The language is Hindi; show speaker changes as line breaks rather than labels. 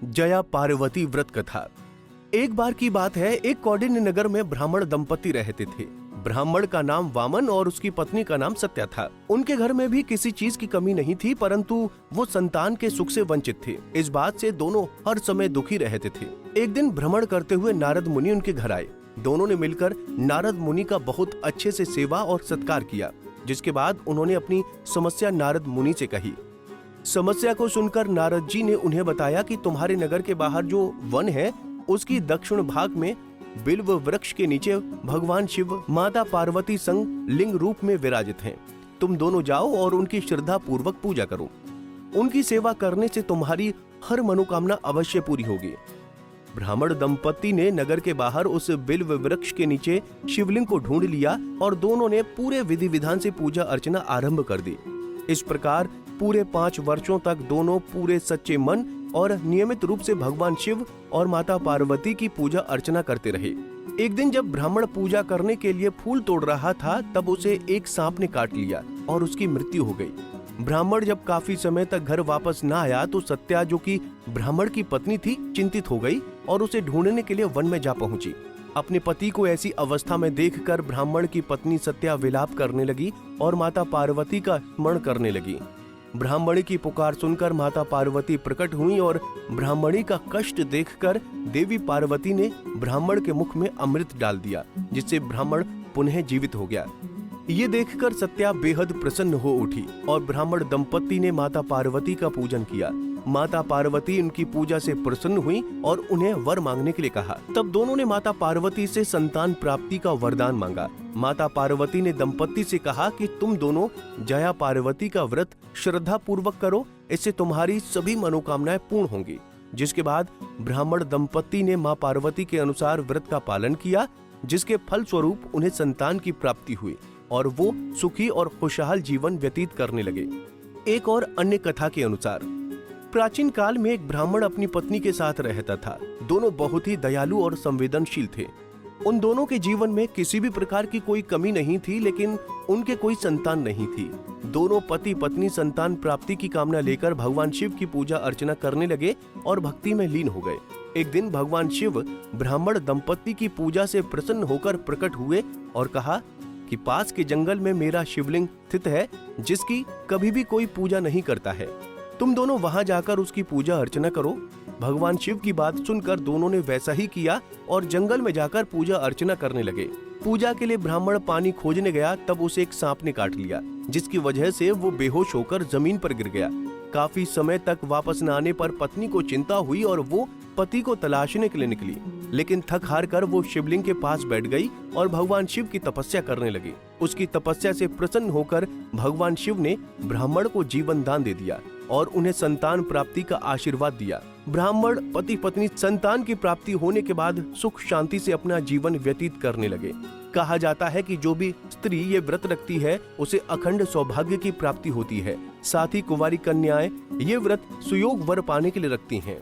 जया पार्वती व्रत कथा। एक बार की बात है, एक कौंडिन्य नगर में ब्राह्मण दंपति रहते थे। ब्राह्मण का नाम वामन और उसकी पत्नी का नाम सत्या था। उनके घर में भी किसी चीज की कमी नहीं थी, परंतु वो संतान के सुख से वंचित थे। इस बात से दोनों हर समय दुखी रहते थे। एक दिन भ्रमण करते हुए नारद मुनि उनके घर आए। दोनों ने मिलकर नारद मुनि का बहुत अच्छे से सेवा और सत्कार किया, जिसके बाद उन्होंने अपनी समस्या नारद मुनि से कही। समस्या को सुनकर नारद जी ने उन्हें बताया कि तुम्हारे नगर के बाहर जो वन है, उसकी दक्षिण भाग में बिल्व वृक्ष के नीचे भगवान शिव माता पार्वती संग लिंग रूप में विराजित हैं। तुम दोनों जाओ और उनकी श्रद्धा पूर्वक पूजा करो। उनकी सेवा करने से तुम्हारी हर मनोकामना अवश्य पूरी होगी। ब्राह्मण दंपति ने नगर के बाहर उस बिल्व वृक्ष के नीचे शिवलिंग को ढूंढ लिया और दोनों ने पूरे विधि विधान से पूजा अर्चना आरंभ कर दी। इस प्रकार पूरे 5 वर्षों तक दोनों पूरे सच्चे मन और नियमित रूप से भगवान शिव और माता पार्वती की पूजा अर्चना करते रहे। एक दिन जब ब्राह्मण पूजा करने के लिए फूल तोड़ रहा था, तब उसे एक सांप ने काट लिया और उसकी मृत्यु हो गई। ब्राह्मण जब काफी समय तक घर वापस न आया तो सत्या, जो कि ब्राह्मण की पत्नी थी, चिंतित हो गई और उसे ढूंढने के लिए वन में जा पहुंची। अपने पति को ऐसी अवस्था में देखकर ब्राह्मण की पत्नी सत्या विलाप करने लगी और माता पार्वती का स्मरण करने लगी। ब्राह्मणी की पुकार सुनकर माता पार्वती प्रकट हुई और ब्राह्मणी का कष्ट देखकर देवी पार्वती ने ब्राह्मण के मुख में अमृत डाल दिया, जिससे ब्राह्मण पुनः जीवित हो गया। ये देखकर सत्या बेहद प्रसन्न हो उठी और ब्राह्मण दंपति ने माता पार्वती का पूजन किया। माता पार्वती उनकी पूजा से प्रसन्न हुई और उन्हें वर मांगने के लिए कहा। तब दोनों ने माता पार्वती से संतान प्राप्ति का वरदान मांगा। माता पार्वती ने दंपति से कहा कि तुम दोनों जया पार्वती का व्रत श्रद्धा पूर्वक करो, इससे तुम्हारी सभी मनोकामनाएं पूर्ण होंगी। जिसके बाद ब्राह्मण दंपति ने माँ पार्वती के अनुसार व्रत का पालन किया, जिसके फल स्वरूप उन्हें संतान की प्राप्ति हुई और वो सुखी और खुशहाल जीवन व्यतीत करने लगे। एक और अन्य कथा के अनुसार प्राचीन काल में एक ब्राह्मण अपनी पत्नी के साथ रहता था। दोनों बहुत ही दयालु और संवेदनशील थे। उन दोनों के जीवन में किसी भी प्रकार की कोई कमी नहीं थी, लेकिन उनके कोई संतान नहीं थी। दोनों पति पत्नी संतान प्राप्ति की कामना लेकर भगवान शिव की पूजा अर्चना करने लगे और भक्ति में लीन हो गए। एक दिन भगवान शिव ब्राह्मण दंपति की पूजा से प्रसन्न होकर प्रकट हुए और कहा कि पास के जंगल में मेरा शिवलिंग स्थित है, जिसकी कभी भी कोई पूजा नहीं करता है। तुम दोनों वहां जाकर उसकी पूजा अर्चना करो। भगवान शिव की बात सुनकर दोनों ने वैसा ही किया और जंगल में जाकर पूजा अर्चना करने लगे। पूजा के लिए ब्राह्मण पानी खोजने गया, तब उसे एक सांप ने काट लिया, जिसकी वजह से वो बेहोश होकर जमीन पर गिर गया। काफी समय तक वापस न आने पर पत्नी को चिंता हुई और वो पति को तलाशने के लिए निकली, लेकिन थक हार कर वो शिवलिंग के पास बैठ गई और भगवान शिव की तपस्या करने लगी। उसकी तपस्या से प्रसन्न होकर भगवान शिव ने ब्राह्मण को जीवन दान दे दिया और उन्हें संतान प्राप्ति का आशीर्वाद दिया। ब्राह्मण पति पत्नी संतान की प्राप्ति होने के बाद सुख शांति से अपना जीवन व्यतीत करने लगे। कहा जाता है कि जो भी स्त्री ये व्रत रखती है, उसे अखंड सौभाग्य की प्राप्ति होती है। साथ ही कुंवारी कन्याएं ये व्रत सुयोग वर पाने के लिए रखती हैं।